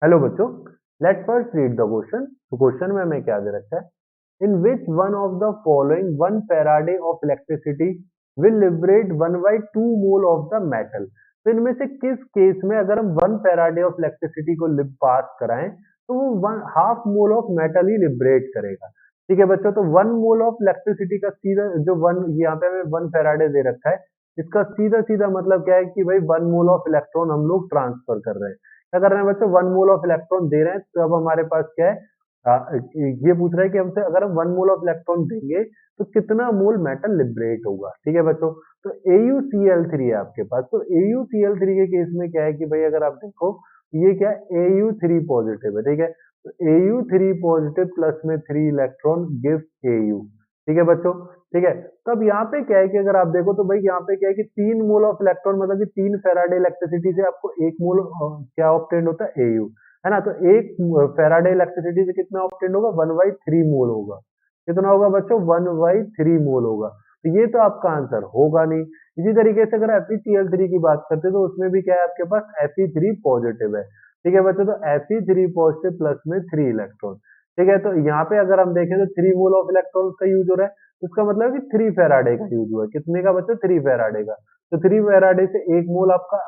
Hello बच्चों, let first read the question. तो question में हमें क्या दे रखा है? In which one of the following 1 faraday of electricity will liberate 1/2 mole of the metal. तो इनमें से किस केस में अगर हम 1 फैराडे ऑफ इलेक्ट्रिसिटी को पास कराएं तो वो 1/2 mole of metal he liberate करेगा। ठीक है बच्चों, तो 1 मोल ऑफ इलेक्ट्रिसिटी का सीधा जो वन यहाँ पे हमें 1 फैराडे दे रखा है, इसका सीधा सीधा मतलब क्या है कि भाई 1 मोल ऑफ इलेक्ट्रॉन हम लोग ट्रांसफर कर रहे हैं। क्या कर रहे हैं बच्चों? 1 मोल ऑफ इलेक्ट्रॉन दे रहे हैं, तो अब हमारे पास क्या है? ये पूछ रहा है कि हमसे अगर हम 1 मोल ऑफ इलेक्ट्रॉन देंगे तो कितना मोल मेटल लिबरेट होगा। ठीक है बच्चों, तो AuCl3 है आपके पास। तो AuCl3 के केस में क्या है कि भाई अगर आप देखो, ये क्या है? Au3 पॉजिटिव है। ठीक है, तो Au3 पॉजिटिव प्लस में 3 इलेक्ट्रॉन गिव्स Au। ठीक है बच्चों, ठीक है। तब यहाँ पे क्या है कि अगर आप देखो तो भाई यहाँ पे क्या है कि 3 मोल ऑफ इलेक्ट्रॉन मतलब कि 3 फैराडे इलेक्ट्रिसिटी से आपको 1 मोल क्या ऑब्टेन होता है? Au, है ना। तो 1 फैराडे इलेक्ट्रिसिटी से कितना ऑब्टेन होगा? 1/3 मोल होगा। कितना होगा बच्चों? 1/3 मोल होगा। तो ये तो आपका आंसर होगा नहीं। इसी तरीके से अगर FeCl3 की बात करते हैं तो उसमें भी क्या है आपके पास? Fe3 पॉजिटिव है। ठीक है बच्चों, तो Fe3 पॉजिटिव प्लस में 3 इलेक्ट्रॉन। ठीक है, तो यहाँ पे अगर हम देखें तो 3 मोल ऑफ इलेक्ट्रॉन का यूज हो रहा है, तो इसका मतलब है कि 3 फैराडे का यूज हुआ है। कितने का बच्चों? 3 फैराडे का। तो 3 फैराडे से 1 मोल आपका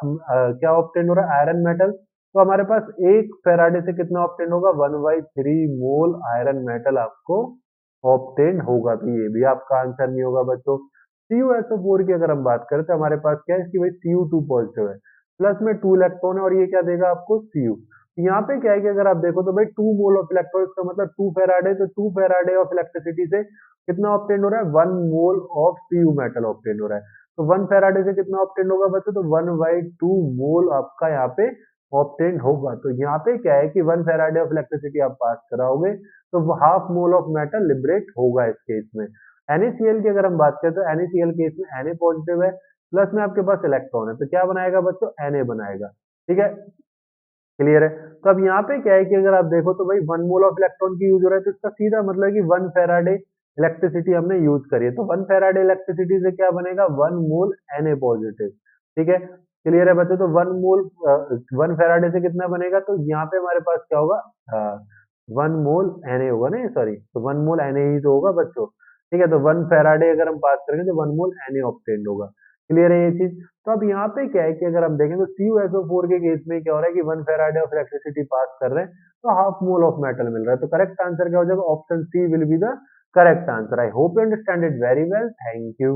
क्या ऑब्टेन हो रहा है? Iron metal. तो हमारे पास 1 फैराडे से कितना ऑब्टेन होगा? 1/3 मोल आयरन मेटल आपको ऑब्टेन होगा। तो ये भी आपका आंसर नहीं होगा बच्चों। CuSO4 की अगर हम बात करें तो हमारे पास क्या है कि भाई Cu2 पॉजिटिव है, प्लस में 2 इलेक्ट्रॉन है, और ये क्या देगा आपको? Cu। यहाँ पे क्या है कि अगर आप देखो तो भाई 2 मोल ऑफ इलेक्ट्रॉन, इसका मतलब 2 फैराडे, तो 2 फैराडे ऑफ इलेक्ट्रिसिटी से कितना ऑब्टेन हो रहा है? 1 mole of Cu metal obtain हो रहा है। तो 1 फैराडे से कितना ऑब्टेन होगा बच्चों? तो 1/2 मोल आपका यहाँ पे ऑब्टेन होगा। तो यहाँ पे क्या है कि 1 फैराडे ऑफ इलेक्ट्रिसिटी आप पास कराओगे तो 1/2 मोल ऑफ मेटल लिबरेट होगा इस केस में। NaCl की अगर हम बात करें तो NaCl केस में Na पॉजिटिव है, प्लस में आपके पास इलेक्ट्रॉन है, तो क्या बनाएगा बच्चों? Na बनाएगा। ठीक है, क्लियर है। तो अब यहाँ पे क्या है कि अगर आप देखो तो भाई 1 मोल ऑफ इलेक्ट्रॉन की यूज हो रहा है, तो इसका सीधा मतलब है कि 1 फैराडे इलेक्ट्रिसिटी हमने यूज करी है। तो 1 फैराडे इलेक्ट्रिसिटी से क्या बनेगा? 1 मोल Na पॉजिटिव। ठीक है, क्लियर है बच्चों। तो 1 फैराडे से कितना बनेगा? तो यहाँ पे हमारे पास क्या होगा? 1 मोल Na होगा ना, सॉरी, तो 1 मोल Na ही तो होगा बच्चों। ठीक है, तो 1 फैराडे अगर हम पास करेंगे तो 1 मोल Na ऑब्टेन होगा। क्लियर है ये चीज। तो अब यहाँ पे क्या है कि अगर हम देखें तो CuSO4 के केस में क्या हो रहा है कि 1 फैराडे ऑफ इलेक्ट्रिसिटी पास कर रहे हैं, तो 1/2 मोल ऑफ मेटल मिल रहा है। तो करेक्ट आंसर क्या हो जाएगा? Option C will be the correct answer. I hope you understand it very well. Thank you.